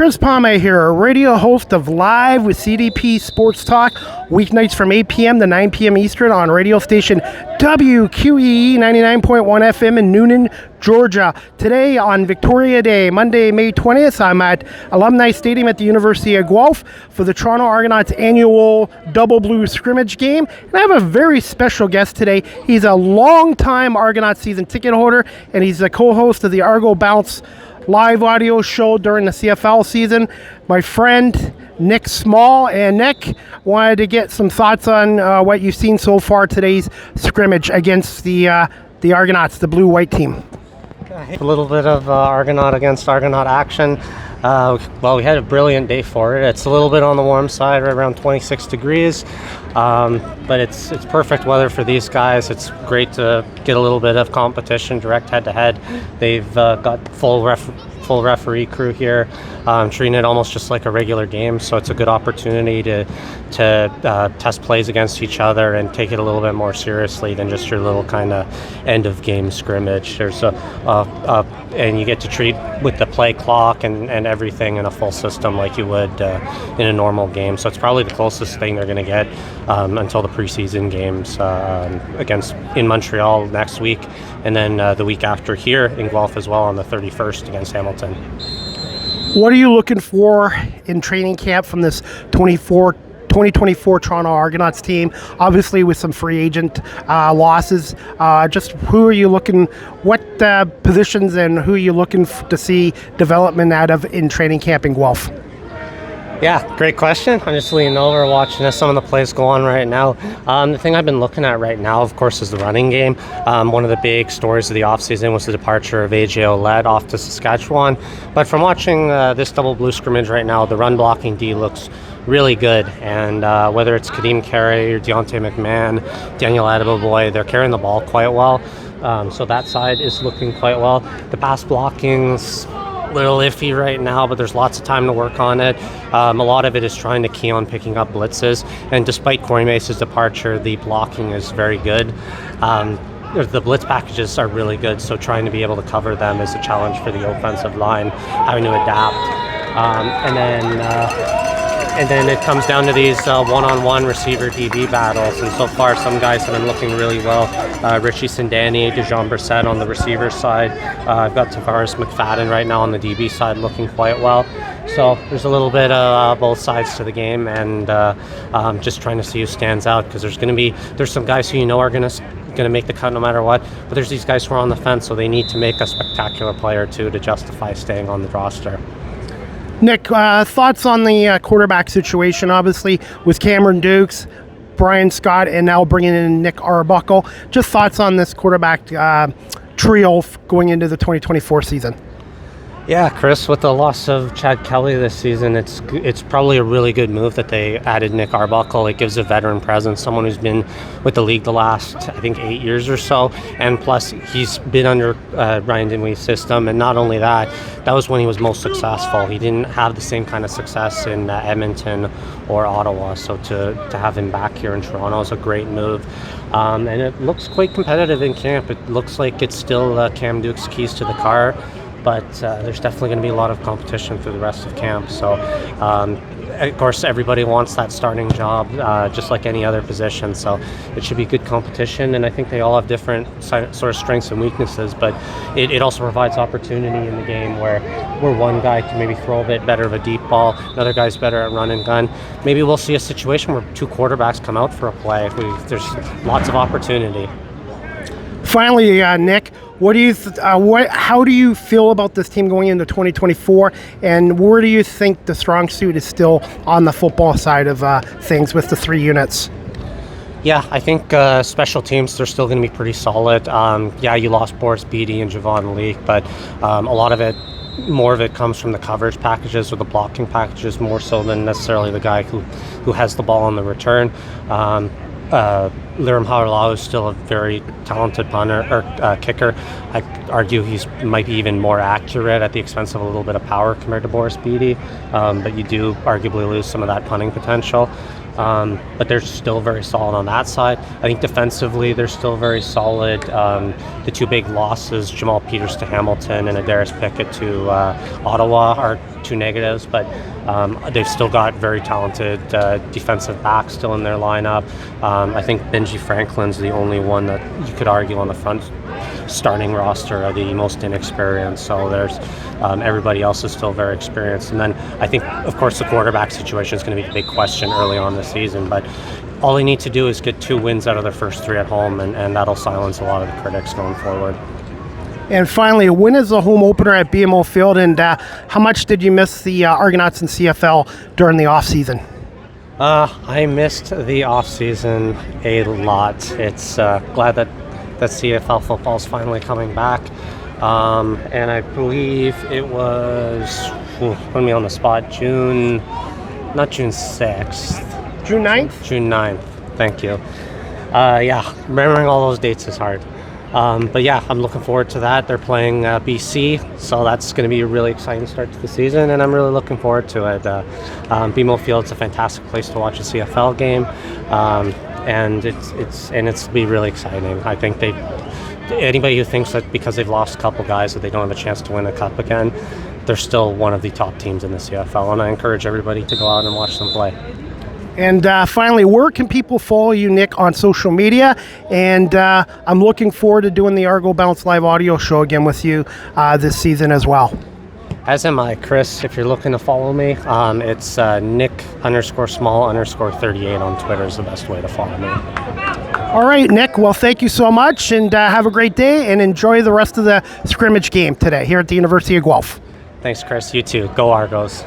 Chris Palme here, radio host of Live with CDP Sports Talk, weeknights from 8 p.m. to 9 p.m. Eastern on radio station WQEE 99.1 FM in Noonan, Georgia. Today on Victoria Day, Monday, May 20th, I'm at Alumni Stadium at the University of Guelph for the Toronto Argonauts annual Double Blue scrimmage game. And I have a very special guest today. He's a longtime Argonaut season ticket holder, and he's the co-host of the Argo Bounce live audio show during the CFL season. My friend Nick Small. And Nick, wanted to get some thoughts on what you've seen so far today's scrimmage against the Argonauts, the blue-white team. A little bit of Argonaut against Argonaut action. Well, we had a brilliant day for it. It's a little bit on the warm side, right around 26 degrees, but it's perfect weather for these guys. It's great to get a little bit of competition, direct head-to-head. They've got full referee crew here, treating it almost just like a regular game, so it's a good opportunity to test plays against each other and take it a little bit more seriously than just your little kind of end of game scrimmage. There's and you get to treat with the play clock and everything in a full system like you would in a normal game. So it's probably the closest thing they're going to get until the preseason games in Montreal next week, and then the week after here in Guelph as well on the 31st against Hamilton. What are you looking for in training camp from this 2024 Toronto Argonauts team? Obviously with some free agent losses. Just who are you looking, what positions and who are you looking to see development out of in training camp in Guelph? Yeah, great question. I'm just leaning over watching some of the plays go on right now. The thing I've been looking at right now, of course, is the running game. One of the big stories of the offseason was the departure of AJ Ouellette off to Saskatchewan. But from watching this double blue scrimmage right now, the run blocking D looks really good. And whether it's Kadeem Carey or Deontay McMahon, Daniel Adeboboy, they're carrying the ball quite well. So that side is looking quite well. The pass blocking's little iffy right now, but there's lots of time to work on it. A lot of it is trying to key on picking up blitzes, and despite Corey Mace's departure, the blocking is very good. The blitz packages are really good, so trying to be able to cover them is a challenge for the offensive line, having to adapt. And then it comes down to these one-on-one receiver DB battles, and so far some guys have been looking really well. Richie Sindani, Dejon Brissett on the receiver side. I've got Tavares McFadden right now on the DB side looking quite well. So there's a little bit of both sides to the game, and just trying to see who stands out, because there's some guys who are going to make the cut no matter what, but there's these guys who are on the fence, so they need to make a spectacular play or two to justify staying on the roster. Nick, thoughts on the quarterback situation, obviously, with Cameron Dukes, Brian Scott, and now bringing in Nick Arbuckle. Just thoughts on this quarterback trio going into the 2024 season. Yeah, Chris, with the loss of Chad Kelly this season, it's probably a really good move that they added Nick Arbuckle. It gives a veteran presence, someone who's been with the league the last, I think, 8 years or so, and plus he's been under Ryan Dinwiddie's system, and not only that was when he was most successful. He didn't have the same kind of success in Edmonton or Ottawa, so to have him back here in Toronto is a great move. And it looks quite competitive in camp. It looks like it's still Cam Duke's keys to the car, but there's definitely going to be a lot of competition through the rest of camp. So, of course, everybody wants that starting job, just like any other position. So it should be good competition, and I think they all have different sort of strengths and weaknesses, but it also provides opportunity in the game where one guy can maybe throw a bit better of a deep ball, another guy's better at run and gun. Maybe we'll see a situation where two quarterbacks come out for a play. There's lots of opportunity. Finally, Nick, how do you feel about this team going into 2024, and where do you think the strong suit is still on the football side of things with the three units? Yeah, I think special teams, they're still going to be pretty solid. You lost Boris Beatty and Javon Leake, but more of it comes from the coverage packages or the blocking packages more so than necessarily the guy who has the ball on the return. Liram Haulau is still a very talented kicker. I argue he's might be even more accurate at the expense of a little bit of power compared to Boris Beatty, but you do arguably lose some of that punting potential. but they're still very solid on that side. I think defensively they're still very solid. The two big losses, Jamal Peters to Hamilton and Adaris Pickett to Ottawa, are two negatives, but they've still got very talented defensive backs still in their lineup. I think Benji Franklin's the only one that you could argue on the front starting roster are the most inexperienced. So there's everybody else is still very experienced. And then I think, of course, the quarterback situation is going to be the big question early on this season. But all they need to do is get 2 wins out of their first 3 at home, and that'll silence a lot of the critics going forward. And finally, when is the home opener at BMO Field, and how much did you miss the Argonauts and CFL during the offseason? I missed the off-season a lot. It's glad that CFL football is finally coming back. And I believe it was, put me on the spot, not June 6th. June 9th? June 9th, thank you. Yeah, remembering all those dates is hard. But yeah, I'm looking forward to that. They're playing BC, so that's going to be a really exciting start to the season, and I'm really looking forward to it. BMO Field's a fantastic place to watch a CFL game, and it's be really exciting. I think anybody who thinks that because they've lost a couple guys that they don't have a chance to win a cup again, they're still one of the top teams in the CFL, and I encourage everybody to go out and watch them play. And finally, where can people follow you, Nick, on social media? And I'm looking forward to doing the Argo Bounce Live audio show again with you this season as well. As am I, Chris. If you're looking to follow me, it's Nick_small_38 on Twitter is the best way to follow me. All right, Nick. Well, thank you so much, and have a great day, and enjoy the rest of the scrimmage game today here at the University of Guelph. Thanks, Chris. You too. Go Argos.